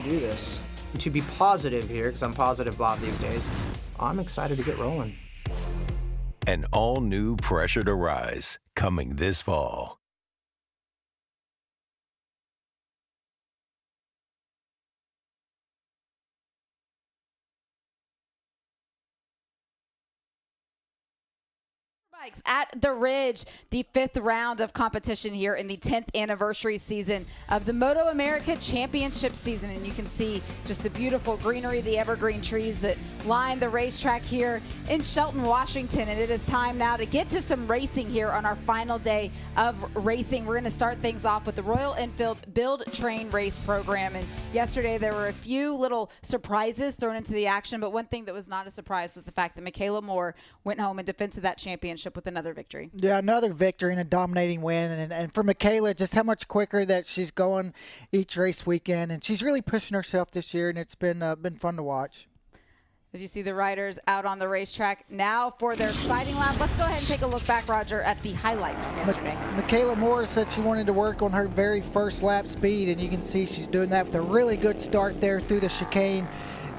do this. And to be positive here, because I'm positive Bob these days, I'm excited to get rolling. An all-new Pressure to Rise, coming this fall. At the Ridge, the 5th round of competition here in the 10th anniversary season of the MotoAmerica Championship season. And you can see just the beautiful greenery, the evergreen trees that line the racetrack here in Shelton, Washington. And it is time now to get to some racing here on our final day of racing. We're going to start things off with the Royal Enfield Build Train Race program. And yesterday there were a few little surprises thrown into the action, but one thing that was not a surprise was the fact that Michaela Moore went home in defense of that championship with another victory. Yeah, another victory and a dominating win. And for Michaela, just how much quicker that she's going each race weekend. And she's really pushing herself this year, and it's been fun to watch. As you see the riders out on the racetrack now for their sighting lap. Let's go ahead and take a look back, Roger, at the highlights from yesterday. Michaela Moore said she wanted to work on her very first lap speed, and you can see she's doing that with a really good start there through the chicane.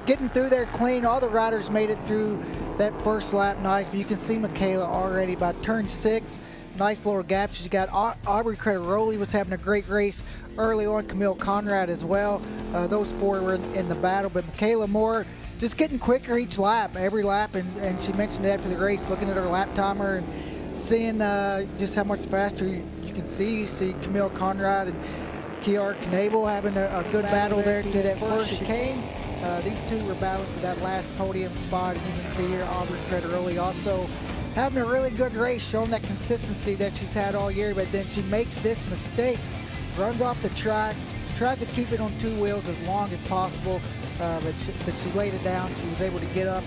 Getting through there clean. All the riders made it through that first lap nice, but you can see Michaela already by turn 6. Nice little gap. She's got Aubrey Crederoli was having a great race early on. Camille Conrad as well. Those four were in the battle, but Michaela Moore just getting quicker each lap, every lap, and she mentioned it after the race, looking at her lap timer and seeing just how much faster you can see. You see Camille Conrad and Kiara Knabel having a good battle there to that first chicane. These two were battling for that last podium spot, and you can see here Aubrey Crederoli also having a really good race, showing that consistency that she's had all year, but then she makes this mistake, runs off the track, tries to keep it on 2 wheels as long as possible, but she laid it down. She was able to get up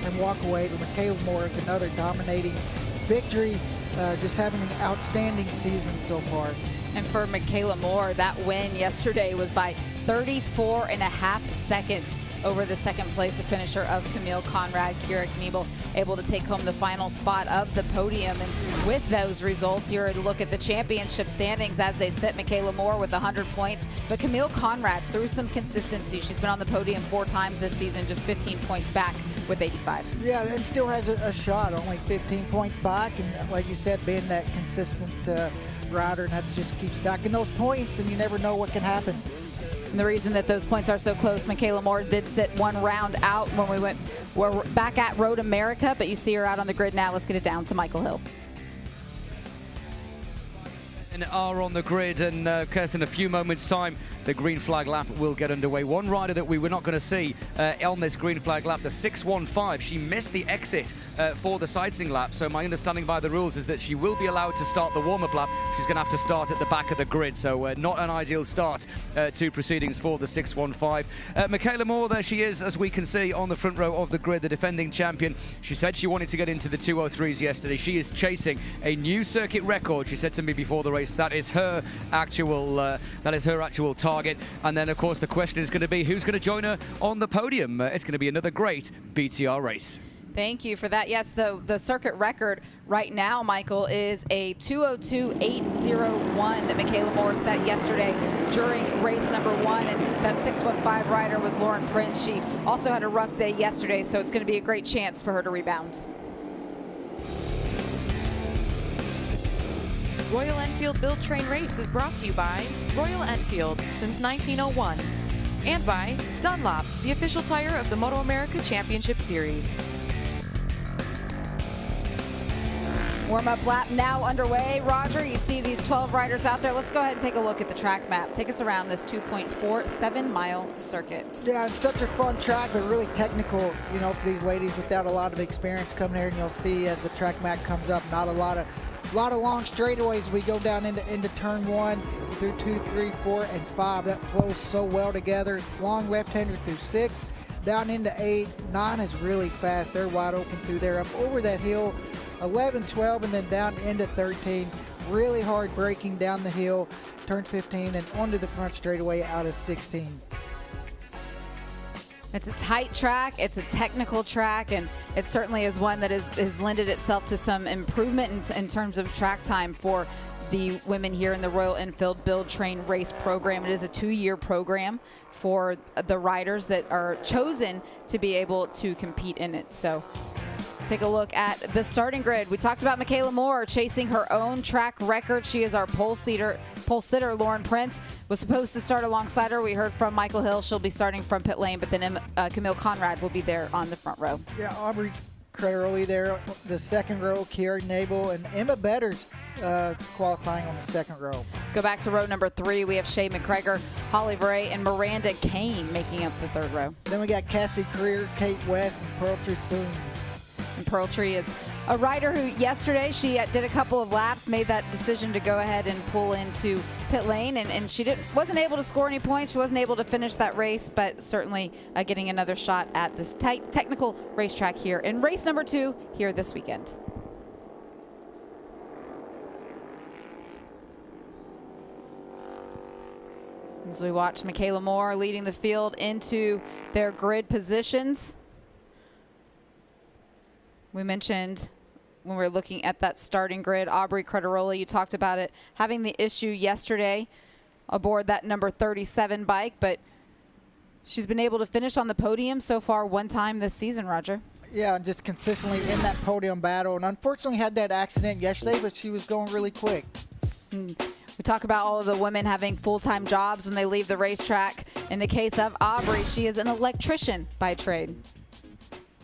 and walk away. But Michaela Moore with another dominating victory, just having an outstanding season so far. And for Michaela Moore, that win yesterday was by 34.5 seconds over the second place finisher of Camille Conrad. Kiara Knebel able to take home the final spot of the podium. And with those results, here a look at the championship standings as they sit. Michaela Moore with 100 points, but Camille Conrad through some consistency. She's been on the podium 4 times this season, just 15 points back with 85. Yeah, and still has a shot, only 15 points back. And like you said, being that consistent rider, and that's just keep stacking those points, and you never know what can happen. And the reason that those points are so close, Michaela Moore did sit 1 round out when we're back at Road America, but you see her out on the grid now. Let's get it down to Michael Hill. And are on the grid, and in a few moments time the green flag lap will get underway. One rider that we were not going to see on this green flag lap, the 615, she missed the exit for the sightseeing lap, so my understanding by the rules is that she will be allowed to start the warm-up lap. She's going to have to start at the back of the grid, so not an ideal start to proceedings for the 615. Michaela Moore, there she is, as we can see on the front row of the grid, the defending champion. She said she wanted to get into the 203s yesterday. She is chasing a new circuit record. She said to me before the race that is her actual target. And then of course the question is going to be who's going to join her on the podium. It's going to be another great BTR race. Thank you for that. Yes, the circuit record right now, Michael, is a 2:02.801 that Michaela Moore set yesterday during race number 1. And that 615 rider was Lauren Prince. She also had a rough day yesterday, so it's going to be a great chance for her to rebound. Royal Enfield Build Train Race is brought to you by Royal Enfield since 1901 and by Dunlop, the official tire of the MotoAmerica Championship Series. Warm-up lap now underway. Roger, you see these 12 riders out there. Let's go ahead and take a look at the track map. Take us around this 2.47-mile circuit. Yeah, it's such a fun track, but really technical, you know, for these ladies without a lot of experience coming here. And you'll see as the track map comes up, not a lot of long straightaways. We go down into turn 1 through 2, 3, 4, and 5. That flows so well together. Long left-hander through 6, down into 8. 9 is really fast. They're wide open through there, up over that hill. 11, 12, and then down into 13. Really hard braking down the hill. Turn 15, then onto the front straightaway out of 16. It's a tight track, it's a technical track, and it certainly is one that has lended itself to some improvement in terms of track time for the women here in the Royal Enfield Build, Train, Race program. It is a 2-year program for the riders that are chosen to be able to compete in it. So take a look at the starting grid. We talked about Michaela Moore chasing her own track record. She is our pole sitter. Lauren Prince was supposed to start alongside her. We heard from Michael Hill. She'll be starting from pit lane, but then Camille Conrad will be there on the front row. Yeah, Aubrey Crederoli there, the second row, Kiera Nabel, and Emma Betters qualifying on the second row. Go back to row number 3. We have Shay McGregor, Holly Bray, and Miranda Kane making up the third row. Then we got Cassie Creer, Kate West, and Pearltree Soon. And Pearltree is a rider who yesterday she did a couple of laps, made that decision to go ahead and pull into pit lane, and she wasn't able to score any points. She wasn't able to finish that race, but certainly getting another shot at this tight technical racetrack here in race number 2 here this weekend. As we watch Michaela Moore leading the field into their grid positions. We mentioned when we were looking at that starting grid, Aubrey Crederoli, you talked about it, having the issue yesterday aboard that number 37 bike, but she's been able to finish on the podium so far one time this season, Roger. Yeah, just consistently in that podium battle, and unfortunately had that accident yesterday, but she was going really quick. We talk about all of the women having full-time jobs when they leave the racetrack. In the case of Aubrey, she is an electrician by trade.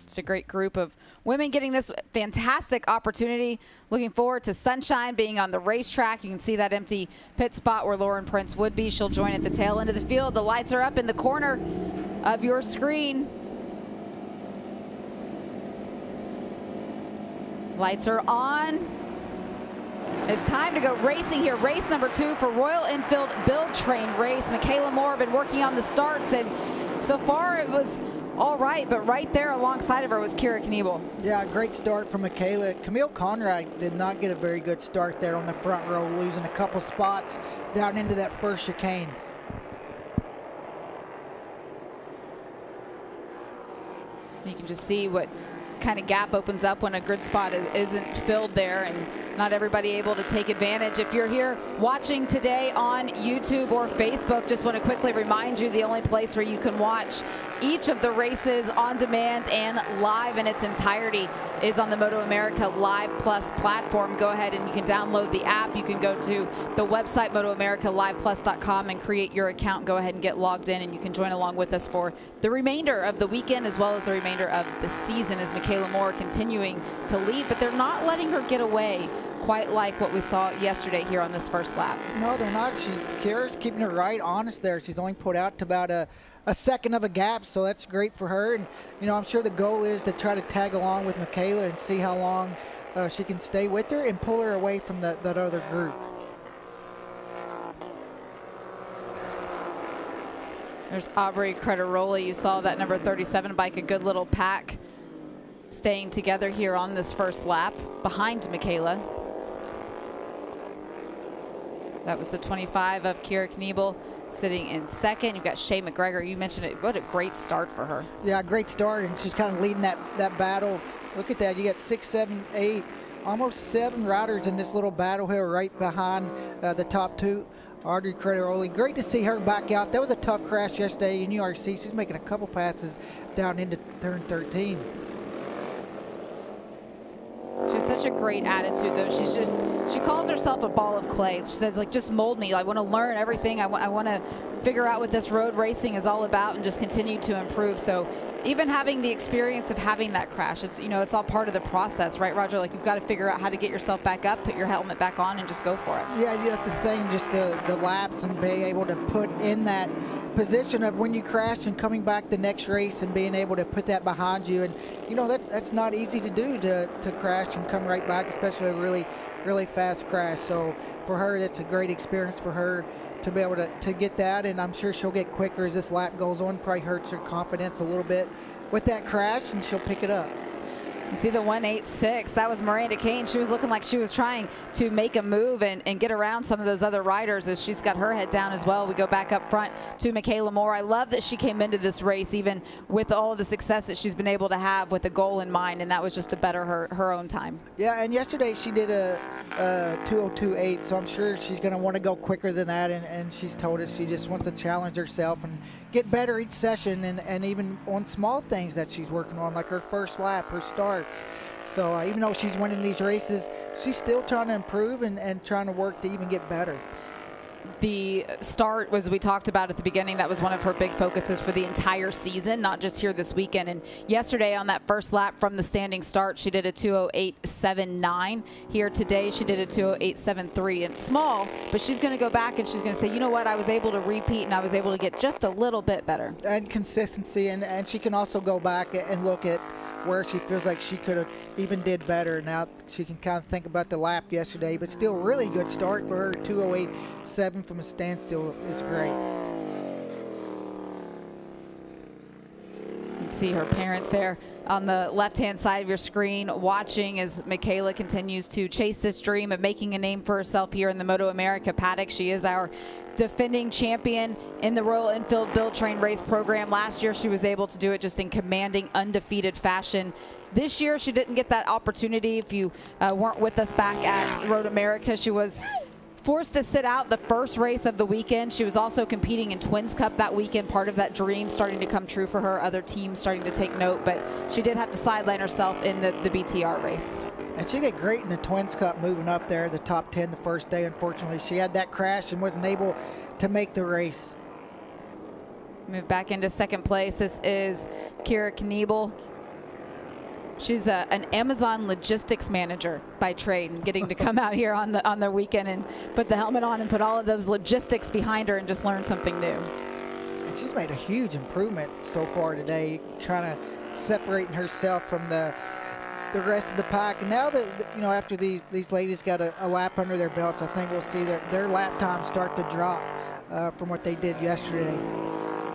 It's a great group of women getting this fantastic opportunity. Looking forward to sunshine, being on the racetrack. You can see that empty pit spot where Lauren Prince would be. She'll join at the tail end of the field. The lights are up in the corner of your screen. Lights are on. It's time to go racing here. Race number 2 for Royal Enfield Build, Train, Race. Michaela Moore been working on the starts, and so far it was all right, but right there alongside of her was Kiera Kniebel. Yeah, great start from Michaela. Camille Conrad did not get a very good start there on the front row, losing a couple spots down into that first chicane. You can just see what kind of gap opens up when a grid spot isn't filled there, and not everybody able to take advantage. If you're here watching today on YouTube or Facebook, just want to quickly remind you the only place where you can watch each of the races on demand and live in its entirety is on the MotoAmerica Live Plus platform. Go ahead and you can download the app. You can go to the website MotoAmericaLivePlus.com and create your account. Go ahead and get logged in, and you can join along with us for the remainder of the weekend as well as the remainder of the season as Michaela Moore continuing to lead, but they're not letting her get away quite like what we saw yesterday here on this first lap. No, they're not. Kiera's keeping her right honest there. She's only put out to about a second of a gap, so that's great for her. And, you know, I'm sure the goal is to try to tag along with Michaela and see how long she can stay with her and pull her away from that other group. There's Aubrey Crederoli. You saw that number 37 bike, a good little pack staying together here on this first lap behind Michaela. That was the 25 of Kiera Kniebel sitting in second. You've got Shay McGregor. You mentioned it. What a great start for her. Yeah, great start, and she's kind of leading that battle. Look at that. You got 6, 7, 8, almost 7 riders in this little battle here right behind the top 2. Aubrey Crederoli. Great to see her back out. That was a tough crash yesterday in URC. She's making a couple passes down into turn 13. She has such a great attitude, though. She calls herself a ball of clay. She says, like, just mold me. I want to learn everything. I want to figure out what this road racing is all about and just continue to improve. So even having the experience of having that crash, it's, you know, it's all part of the process, right, Roger? Like, you've got to figure out how to get yourself back up, put your helmet back on, and just go for it. Yeah, that's the thing, just the laps and being able to put in that position of when you crash and coming back the next race and being able to put that behind you. And, you know, that's not easy to do, to crash and come right back, especially a really, really fast crash. So for her, that's a great experience for her to be able to get that, and I'm sure she'll get quicker as this lap goes on. Probably hurts her confidence a little bit with that crash, and she'll pick it up. You see the 186. That was Miranda Kane. She was looking like she was trying to make a move and get around some of those other riders as she's got her head down as well. We go back up front to Michaela Moore. I love that she came into this race even with all of the success that she's been able to have with a goal in mind, and that was just to better her own time. Yeah, and yesterday she did a 2:02.8, so I'm sure she's going to want to go quicker than that, and she's told us she just wants to challenge herself and get better each session, and even on small things that she's working on, like her first lap, her starts. So even though she's winning these races, she's still trying to improve and trying to work to even get better. The start was, we talked about at the beginning, that was one of her big focuses for the entire season, not just here this weekend. And yesterday on that first lap from the standing start, she did a 2:08.79. Here today, she did a 2:08.73. It's small, but she's going to go back and she's going to say, you know what, I was able to repeat and I was able to get just a little bit better. And consistency, and she can also go back and look at where she feels like she could have even did better. Now she can kind of think about the lap yesterday, but still really good start for her. 2:08.7 from a standstill is great. You can see her parents there on the left-hand side of your screen watching as Michaela continues to chase this dream of making a name for herself here in the MotoAmerica paddock. She is our defending champion in the Royal Enfield Build Train Race program. Last year she was able to do it just in commanding, undefeated fashion. This year she didn't get that opportunity. If you weren't with us back at Road America, she was forced to sit out the first race of the weekend. She was also competing in Twins Cup that weekend, part of that dream starting to come true for her, other teams starting to take note, but she did have to sideline herself in the BTR race. And she did great in the Twins Cup, moving up there, the top 10 the first day. Unfortunately, she had that crash and wasn't able to make the race. Move back into second place. This is Kira Kniebel. She's an Amazon logistics manager by trade, and getting to come out here on the weekend and put the helmet on and put all of those logistics behind her and just learn something new. And she's made a huge improvement so far today, trying to separating herself from the rest of the pack. And now that, you know, after these ladies got a lap under their belts, I think we'll see their lap times start to drop from what they did yesterday.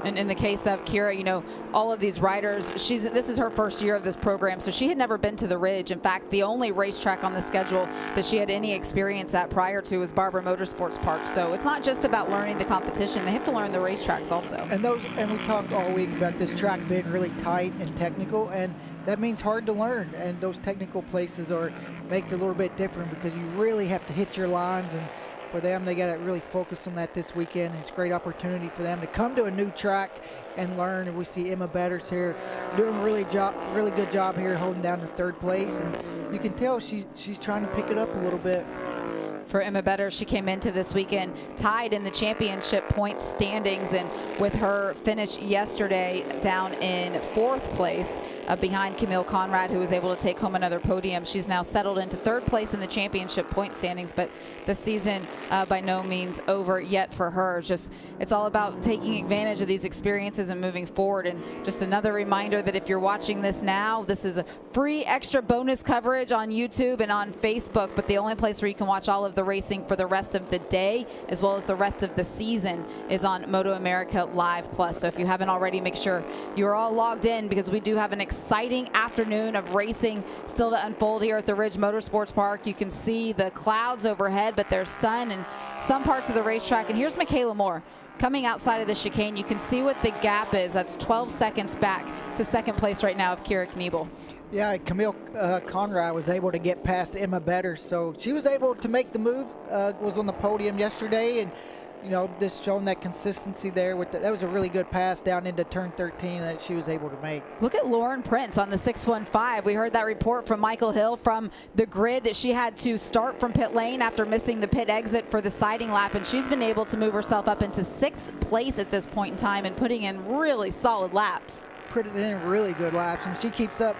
And in the case of Kira, you know, all of these riders, this is her first year of this program, so she had never been to the Ridge. In fact, the only racetrack on the schedule that she had any experience at prior to was Barber Motorsports Park. So it's not just about learning the competition; they have to learn the racetracks also. And we talked all week about this track being really tight and technical, and that means hard to learn. And those technical places makes it a little bit different because you really have to hit your lines, and for them, they got to really focus on that this weekend. It's a great opportunity for them to come to a new track and learn. And we see Emma Betters here doing a really good job here, holding down to third place. And you can tell she's trying to pick it up a little bit. For Emma Betters, she came into this weekend tied in the championship point standings, and with her finish yesterday down in fourth place behind Camille Conrad, who was able to take home another podium. She's now settled into third place in the championship point standings, but the season by no means over yet for her. It's all about taking advantage of these experiences and moving forward. And just another reminder that if you're watching this now, this is a free extra bonus coverage on YouTube and on Facebook, but the only place where you can watch all of the racing for the rest of the day as well as the rest of the season is on MotoAmerica Live Plus. So if you haven't already, make sure you're all logged in, because we do have an exciting afternoon of racing still to unfold here at the Ridge Motorsports Park. You can see the clouds overhead, but there's sun in some parts of the racetrack. And here's Michaela Moore coming outside of the chicane. You can see what the gap is. That's 12 seconds back to second place right now of Kira Kniebel. Yeah, Camille Conrad was able to get past Emma Betters, so she was able to make the move, was on the podium yesterday, and you know, just showing that consistency there. That was a really good pass down into turn 13 that she was able to make. Look at Lauren Prince on the 615. We heard that report from Michael Hill from the grid that she had to start from pit lane after missing the pit exit for the siding lap, and she's been able to move herself up into 6th place at this point in time and putting in really solid laps. Putting in really good laps, and she keeps up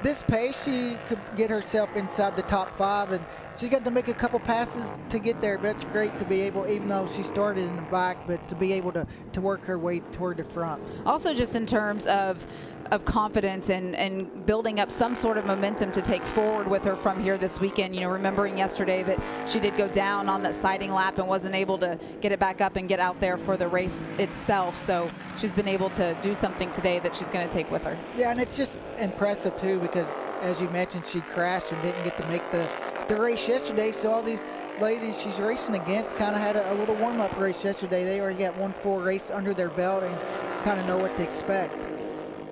this pace, she could get herself inside the top 5, and she's got to make a couple passes to get there. But it's great to be able, even though she started in the back, but to be able to work her way toward the front. Also, just in terms of confidence and building up some sort of momentum to take forward with her from here this weekend. You know, remembering yesterday that she did go down on that siding lap and wasn't able to get it back up and get out there for the race itself. So she's been able to do something today that she's going to take with her. Yeah, and it's just impressive too, because as you mentioned, she crashed and didn't get to make the race yesterday. So all these ladies she's racing against kind of had a little warm-up race yesterday. They already got one full race under their belt and kind of know what to expect.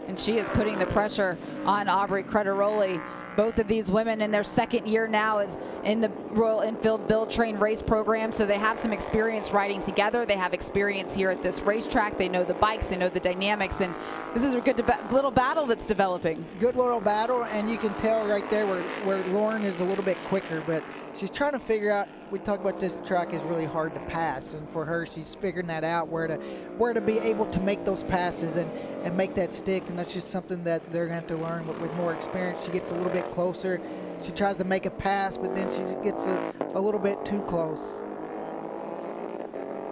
And she is putting the pressure on Aubrey Crederoli. Both of these women in their second year now is in the Royal Enfield Build Train Race program, so they have some experience riding together. They have experience here at this racetrack. They know the bikes, they know the dynamics, and this is a good little battle that's developing. Good little battle, and you can tell right there where Lauren is a little bit quicker, but she's trying to figure out, we talk about this track is really hard to pass, and for her, she's figuring that out, where to be able to make those passes and make that stick, and that's just something that they're going to have to learn with more experience. She gets a little bit closer. She tries to make a pass, but then she gets a little bit too close.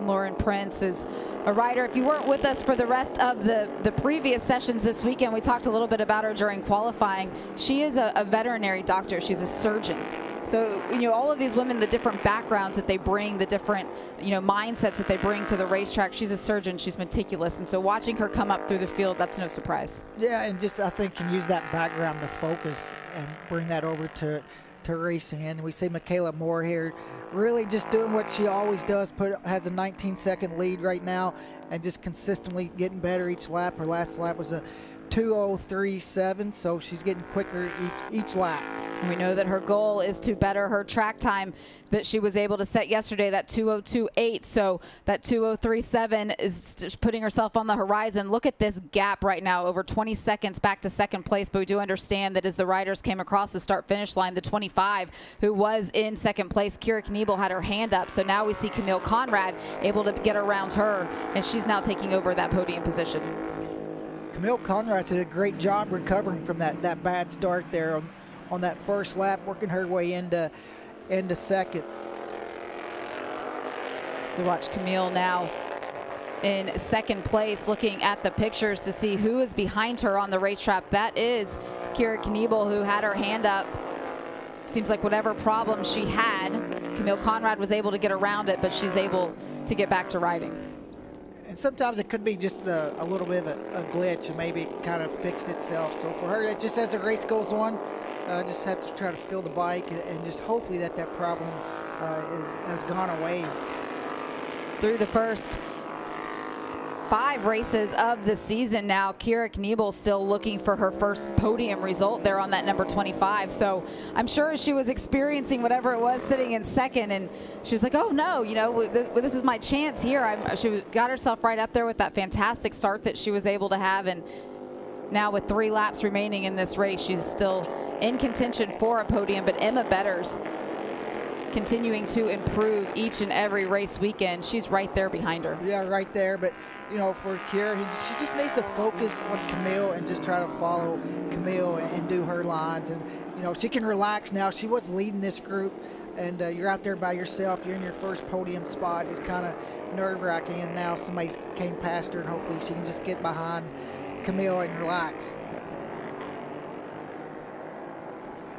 Lauren Prince is a rider. If you weren't with us for the rest of the previous sessions this weekend, we talked a little bit about her during qualifying. She is a veterinary doctor. She's a surgeon. So, all of these women, the different backgrounds that they bring, the different, mindsets that they bring to the racetrack. She's a surgeon. She's meticulous. And so watching her come up through the field, that's no surprise. Yeah, and just I think can use that background to focus and bring that over to racing. And we see Michaela Moore here really just doing what she always does, has a 19-second lead right now and just consistently getting better each lap. Her last lap was a 2:03.7, so she's getting quicker each lap. We know that her goal is to better her track time that she was able to set yesterday, that 2:02.8. So that 2:03.7 is just putting herself on the horizon. Look at this gap right now, over 20 seconds back to second place. But we do understand that as the riders came across the start-finish line, the 25 who was in second place, Kira Kniebel, had her hand up. So now we see Camille Conrad able to get around her, and she's now taking over that podium position. Camille Conrad did a great job recovering from that bad start there on that first lap, working her way into second. So watch Camille now in second place, looking at the pictures to see who is behind her on the racetrack. That is Kira Kniebel, who had her hand up. Seems like whatever problem she had, Camille Conrad was able to get around it, but she's able to get back to riding. And sometimes it could be just a little bit of a glitch, and maybe it kind of fixed itself. So for her, it just as the race goes on, just have to try to feel the bike and just hopefully that problem has gone away. Through the first 5 races of the season now, Kira Kniebel still looking for her first podium result there on that number 25. So I'm sure she was experiencing whatever it was sitting in second, and she was like, oh no, this is my chance here. She got herself right up there with that fantastic start that she was able to have, and now with 3 laps remaining in this race, she's still in contention for a podium. But Emma Betters continuing to improve each and every race weekend. She's right there behind her. Yeah, right there. But for Kira, she just needs to focus on Camille and just try to follow Camille and do her lines. And she can relax now. She was leading this group, and you're out there by yourself. You're in your first podium spot. It's kind of nerve-wracking, and now somebody came past her, and hopefully she can just get behind Camille and relax.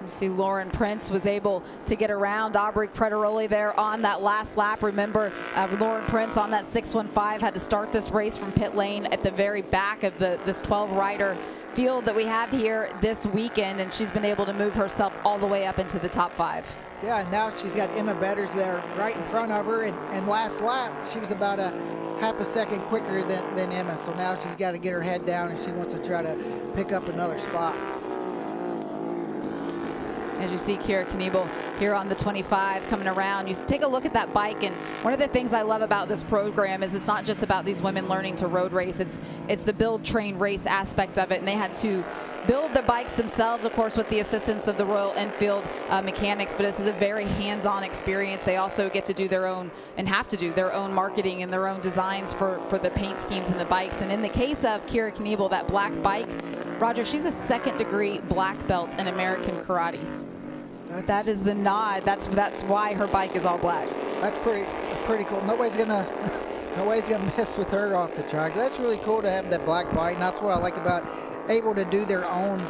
You see Lauren Prince was able to get around Aubrey Crederoli there on that last lap. Remember, Lauren Prince on that 615 had to start this race from pit lane at the very back of this 12-rider field that we have here this weekend, and she's been able to move herself all the way up into the top 5. Yeah, and now she's got Emma Betters there right in front of her, and last lap she was about a half a second quicker than Emma, so now she's got to get her head down and she wants to try to pick up another spot. As you see Kira Kniebel here on the 25 coming around, you take a look at that bike, and one of the things I love about this program is it's not just about these women learning to road race, it's the build, train, race aspect of it, and they had to build the bikes themselves, of course, with the assistance of the Royal Enfield mechanics, but this is a very hands-on experience. They also get to do their own, and have to do their own marketing and their own designs for the paint schemes and the bikes. And in the case of Kira Kniebel, that black bike, Roger, she's a second-degree black belt in American karate. That is the nod. That's why her bike is all black. That's pretty cool. Nobody's gonna mess with her off the track. That's really cool to have that black bike. And that's what I like about able to do their own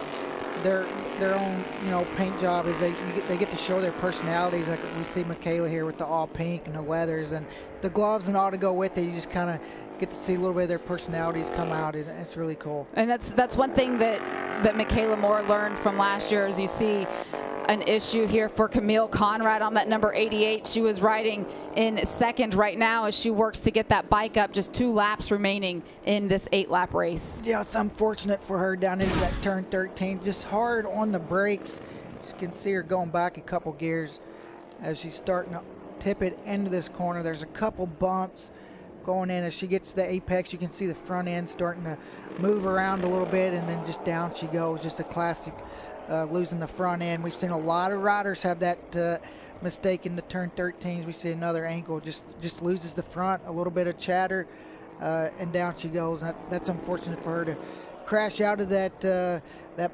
paint job, is they get to show their personalities. Like we see Michaela here with the all pink and the leathers and the gloves and all to go with it. You just kind of get to see a little bit of their personalities come out, and it's really cool. And that's one thing that Michaela Moore learned from last year, as you see an issue here for Camille Conrad on that number 88. She was riding in second right now as she works to get that bike up. Just 2 laps remaining in this 8-lap race. Yeah, it's unfortunate for her down into that turn 13. Just hard on the brakes. You can see her going back a couple gears as she's starting to tip it into this corner. There's a couple bumps going in. As she gets to the apex, you can see the front end starting to move around a little bit, and then just down she goes. Just a classic losing the front end. We've seen a lot of riders have that mistake in the turn 13s. We see another ankle, just loses the front, a little bit of chatter, and down she goes. That's unfortunate for her to crash out of that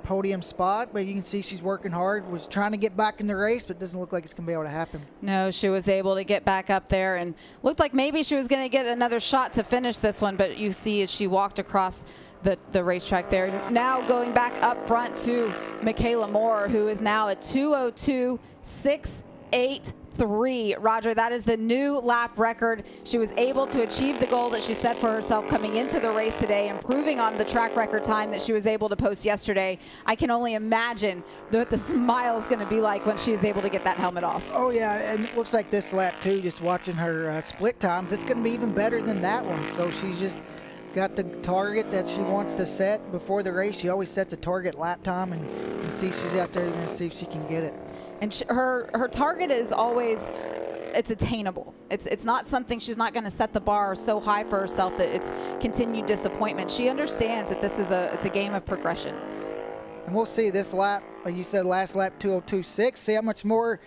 podium spot, but you can see she's working hard, was trying to get back in the race, but it doesn't look like it's going to be able to happen. No, she was able to get back up there and looked like maybe she was going to get another shot to finish this one, but you see as she walked across the racetrack there. Now going back up front to Michaela Moore, who is now at 2:02.683. Roger, that is the new lap record. She was able to achieve the goal that she set for herself coming into the race today, improving on the track record time that she was able to post yesterday. I can only imagine what the smile is going to be like when she is able to get that helmet off. Oh yeah, and it looks like this lap too, just watching her split times, it's going to be even better than that one. So she's just got the target that she wants to set before the race. She always sets a target lap time, and you can see she's out there going to see if she can get it. And her target is always, it's attainable. It's not something, she's not going to set the bar so high for herself that it's continued disappointment. She understands that this is it's a game of progression. And we'll see this lap, like you said, last lap 2:02.6. See how much more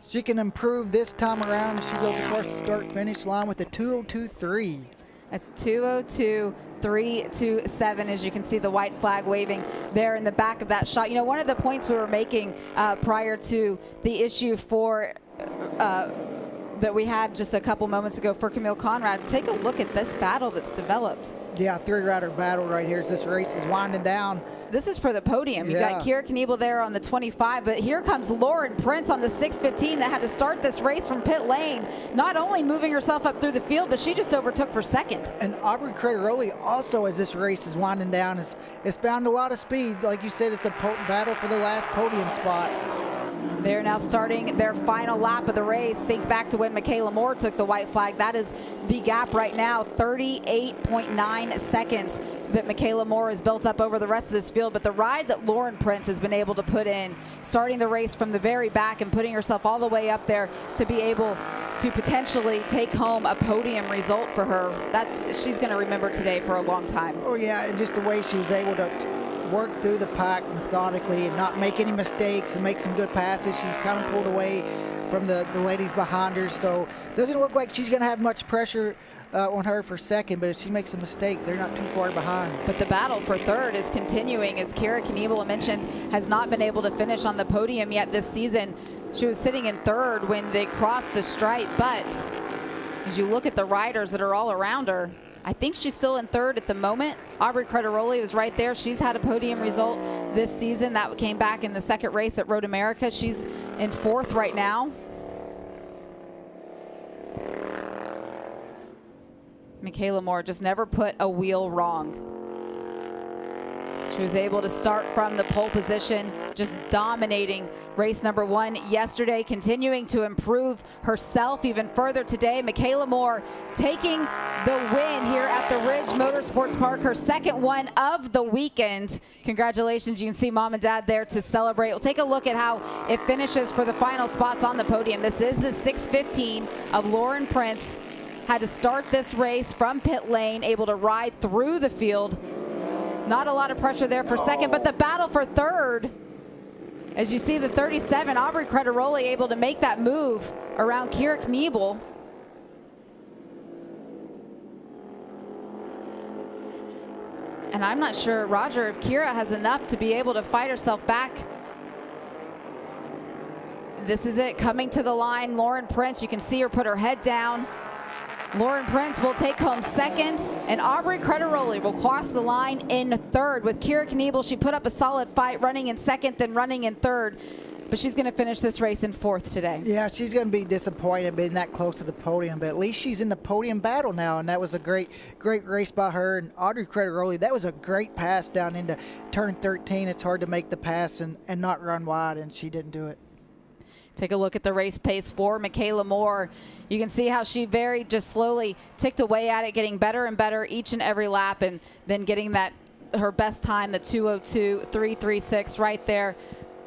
she can improve this time around. She goes across the start-finish line with a 2:02.3. A 2:02.327, as you can see the white flag waving there in the back of that shot. You know, one of the points we were making prior to the issue for that we had just a couple moments ago for Camille Conrad, take a look at this battle that's developed. Yeah, 3-rider battle right here as this race is winding down. This is for the podium. You Yeah. got Kira Knievel there on the 25, but here comes Lauren Prince on the 6:15 that had to start this race from pit lane, not only moving herself up through the field, but she just overtook for second. And Aubrey Crederoli also, as this race is winding down, has found a lot of speed. Like you said, it's a battle for the last podium spot. They're now starting their final lap of the race. Think back to when Michaela Moore took the white flag. That is the gap right now, 38.9 seconds that Michaela Moore has built up over the rest of this field. But the ride that Lauren Prince has been able to put in, starting the race from the very back and putting herself all the way up there to be able to potentially take home a podium result for her, she's going to remember today for a long time. Oh yeah, and just the way she was able to work through the pack methodically and not make any mistakes and make some good passes. She's kind of pulled away from the ladies behind her, so doesn't look like she's going to have much pressure on her for second, but if she makes a mistake, they're not too far behind. But the battle for third is continuing, as Kira Knievel mentioned has not been able to finish on the podium yet this season. She was sitting in third when they crossed the stripe, but as you look at the riders that are all around her, I think she's still in third at the moment. Aubrey Crederoli was right there. She's had a podium result this season. That came back in the second race at Road America. She's in fourth right now. Michaela Moore just never put a wheel wrong. She was able to start from the pole position, just dominating race number 1 yesterday, continuing to improve herself even further today. Michaela Moore taking the win here at the Ridge Motorsports Park, her second one of the weekend. Congratulations. You can see mom and dad there to celebrate. We'll take a look at how it finishes for the final spots on the podium. This is the 6:15 of Lauren Prince. Had to start this race from pit lane, able to ride through the field. Not a lot of pressure there for second, but the battle for third, as you see the 37, Aubrey Crederoli able to make that move around Kira Knievel. And I'm not sure, Roger, if Kira has enough to be able to fight herself back. This is it, coming to the line, Lauren Prince. You can see her put her head down. Lauren Prince will take home second, and Aubrey Crederoli will cross the line in third. With Kira Knievel, she put up a solid fight, running in second, then running in third. but she's going to finish this race in 4th today. Yeah, she's going to be disappointed being that close to the podium, but at least she's in the podium battle now, and that was a great race by her. And Audrey Crederoli, that was a great pass down into turn 13. It's hard to make the pass and not run wide, and she didn't do it. Take a look at the race pace for Michaela Moore. You can see how she just slowly ticked away at it, getting better and better each and every lap, and then getting her best time, the 2:02.336 right there.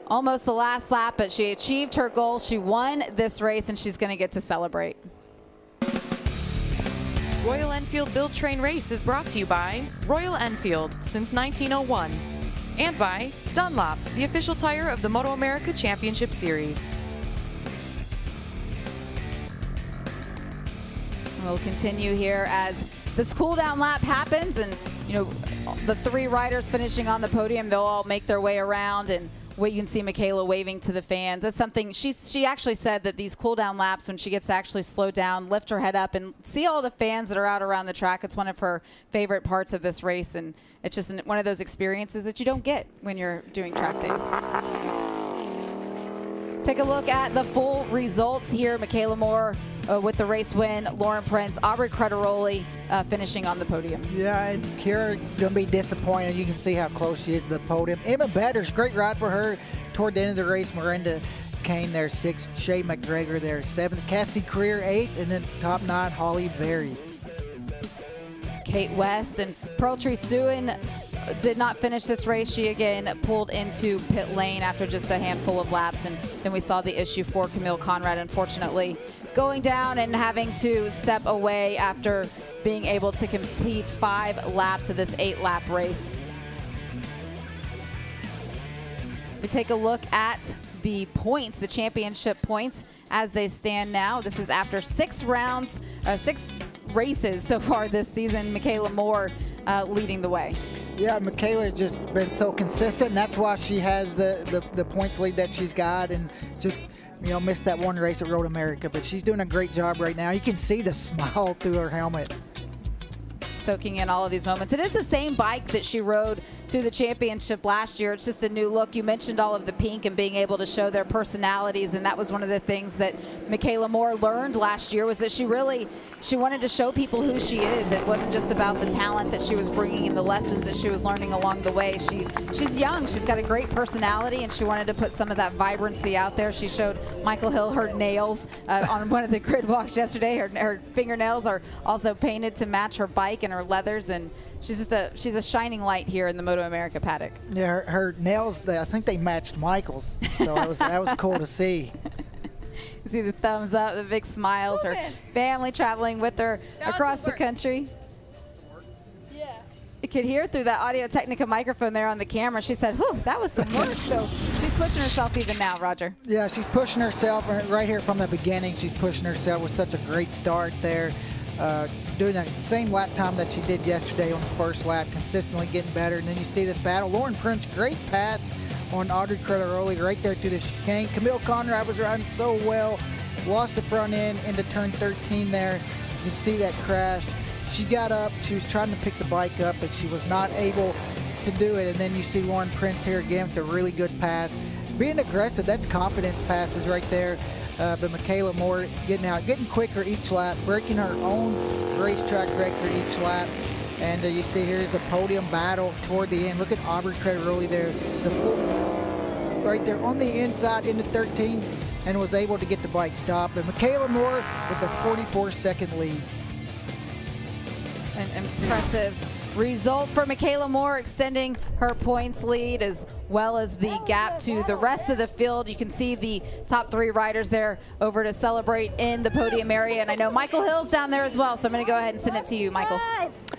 Almost the last lap, but she achieved her goal. She won this race, and she's going to get to celebrate. Royal Enfield Build Train Race is brought to you by Royal Enfield since 1901 and by Dunlop, the official tire of the MotoAmerica Championship Series. We'll continue here as this cool down lap happens, and the 3 riders finishing on the podium, they'll all make their way around, and you can see Michaela waving to the fans. That's something she actually said, that these cool down laps, when she gets to actually slow down, lift her head up and see all the fans that are out around the track, it's one of her favorite parts of this race, and it's just one of those experiences that you don't get when you're doing track days. Take a look at the full results here. Michaela Moore with the race win, Lauren Prince, Aubrey Crederoli finishing on the podium. Yeah, and Kira going to be disappointed. You can see how close she is to the podium. Emma Betters, great ride for her toward the end of the race. Miranda Kane there, 6th. Shay McGregor there, 7th. Cassie Creer, 8th. And then top 9, Holly Berry. Kate West and Pearltree Sewin did not finish this race. She again pulled into pit lane after just a handful of laps, and then we saw the issue for Camille Conrad, unfortunately going down and having to step away after being able to complete 5 laps of this 8-lap race. We take a look at the points, the championship points as they stand now. This is after 6 rounds, 6 races so far this season. Michaela Moore leading the way. Yeah, Michaela has just been so consistent, and that's why she has the points lead that she's got, and just missed that one race at Road America, but she's doing a great job right now. You can see the smile through her helmet. Soaking in all of these moments. It is the same bike that she rode to the championship last year. It's just a new look. You mentioned all of the pink and being able to show their personalities, and that was one of the things that Michaela Moore learned last year, was that she wanted to show people who she is. It wasn't just about the talent that she was bringing and the lessons that she was learning along the way. She's young. She's got a great personality, and she wanted to put some of that vibrancy out there. She showed Michael Hill her nails on one of the grid walks yesterday. Her fingernails are also painted to match her bike and her leathers, and she's a shining light here in the MotoAmerica paddock. Yeah, her nails, I think they matched Michael's, so that was cool to see. You see the thumbs up, the big smiles, her family traveling with her across the country. Yeah. You could hear through that Audio Technica microphone there on the camera. She said, whew, that was some work. So she's pushing herself even now, Roger. Yeah, she's pushing herself right here from the beginning. She's pushing herself with such a great start there. Doing that same lap time that she did yesterday on the first lap, consistently getting better. And then you see this battle. Lauren Prince, great pass on Audrey Crederoli right there through the chicane. Camille Conrad was riding so well, lost the front end into turn 13 there. You can see that crash. She got up, she was trying to pick the bike up, but she was not able to do it. And then you see Lauren Prince here again with a really good pass. Being aggressive, that's confidence passes right there. But Michaela Moore getting quicker each lap, breaking her own racetrack record each lap. And you see here's the podium battle toward the end. Look at Aubrey Crederoli there, right there on the inside into 13, and was able to get the bike stopped. But Michaela Moore with a 44-second lead. An impressive result for Michaela Moore, extending her points lead as well as the gap to the rest of the field. You can see the top 3 riders there over to celebrate in the podium area. And I know Michael Hill's down there as well, so I'm going to go ahead and send it to you, Michael.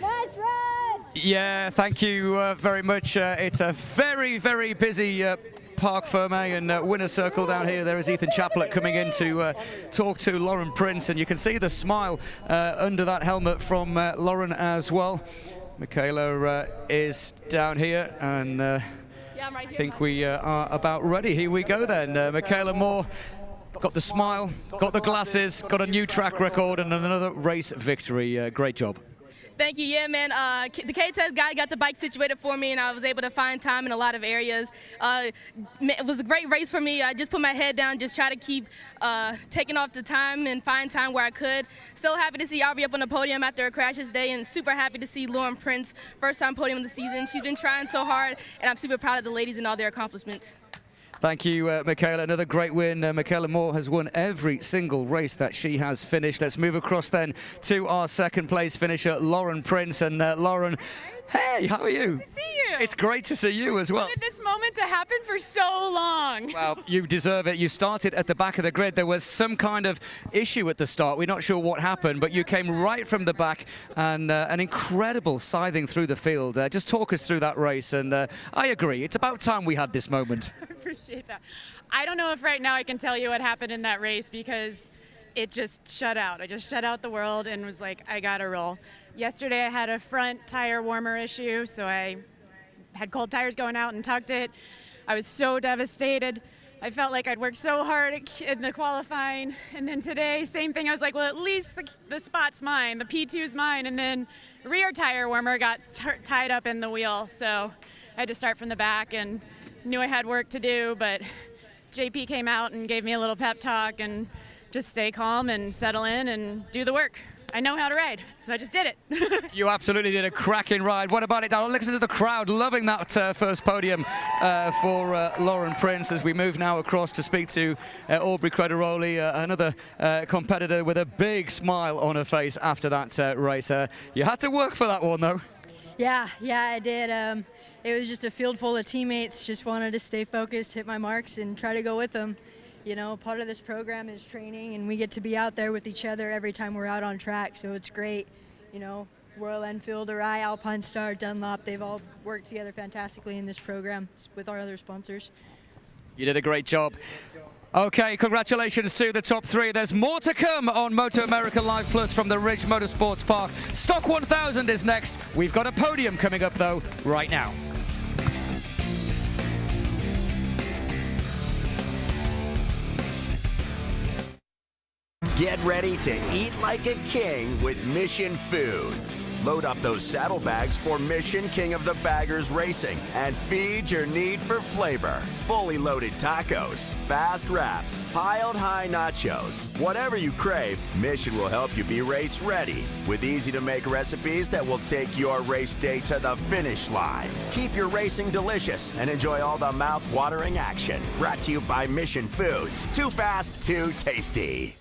Nice ride! Yeah, thank you very much. It's a very, very busy Parc Fermé and winner's circle down here. There is Ethan Chaplet coming in to talk to Lauren Prince, and you can see the smile under that helmet from Lauren as well. Michaela is down here, and I think we are about ready. Here we go then. Michaela Moore got the smile, got the glasses, got a new track record, and another race victory. Great job. Thank you. Yeah, man. The K-Test guy got the bike situated for me, and I was able to find time in a lot of areas. It was a great race for me. I just put my head down, just try to keep taking off the time and find time where I could. So happy to see Aubrey up on the podium after a crash this day, and super happy to see Lauren Prince, first time podium of the season. She's been trying so hard, and I'm super proud of the ladies and all their accomplishments. Thank you, Michaela. Another great win. Michaela Moore has won every single race that she has finished. Let's move across then to our second place finisher, Lauren Prince. And Lauren, hey, how are you? Good to see you. It's great to see you as well. I wanted this moment to happen for so long. Well, you deserve it. You started at the back of the grid. There was some kind of issue at the start. We're not sure what happened, but you came right from the back and an incredible scything through the field. Just talk us through that race. And I agree. It's about time we had this moment. I appreciate that. I don't know if right now I can tell you what happened in that race because it just shut out. I just shut out the world and was like, I gotta roll. Yesterday I had a front tire warmer issue, so I had cold tires going out and tucked it. I was so devastated. I felt like I'd worked so hard in the qualifying, and then today, same thing. I was like, well, at least the spot's mine, the P2's mine, and then rear tire warmer got tied up in the wheel, so I had to start from the back and knew I had work to do, but JP came out and gave me a little pep talk and just stay calm and settle in and do the work. I know how to ride, so I just did it. You absolutely did a cracking ride. What about it? I'll listen to the crowd loving that first podium for Lauren Prince as we move now across to speak to Aubrey Crederoli, another competitor with a big smile on her face after that race. You had to work for that one, though. Yeah, I did. It was just a field full of teammates. Just wanted to stay focused, hit my marks, and try to go with them. You know, part of this program is training, and we get to be out there with each other every time we're out on track, so it's great. You know, Royal Enfield, Arai, Alpine Star, Dunlop, they've all worked together fantastically in this program with our other sponsors. You did a great job. Okay, congratulations to the top three. There's more to come on MotoAmerica Live Plus from the Ridge Motorsports Park. Stock 1000 is next. We've got a podium coming up, though, right now. Get ready to eat like a king with Mission Foods. Load up those saddlebags for Mission King of the Baggers Racing and feed your need for flavor. Fully loaded tacos, fast wraps, piled high nachos. Whatever you crave, Mission will help you be race ready with easy-to-make recipes that will take your race day to the finish line. Keep your racing delicious and enjoy all the mouth-watering action. Brought to you by Mission Foods. Too fast, too tasty.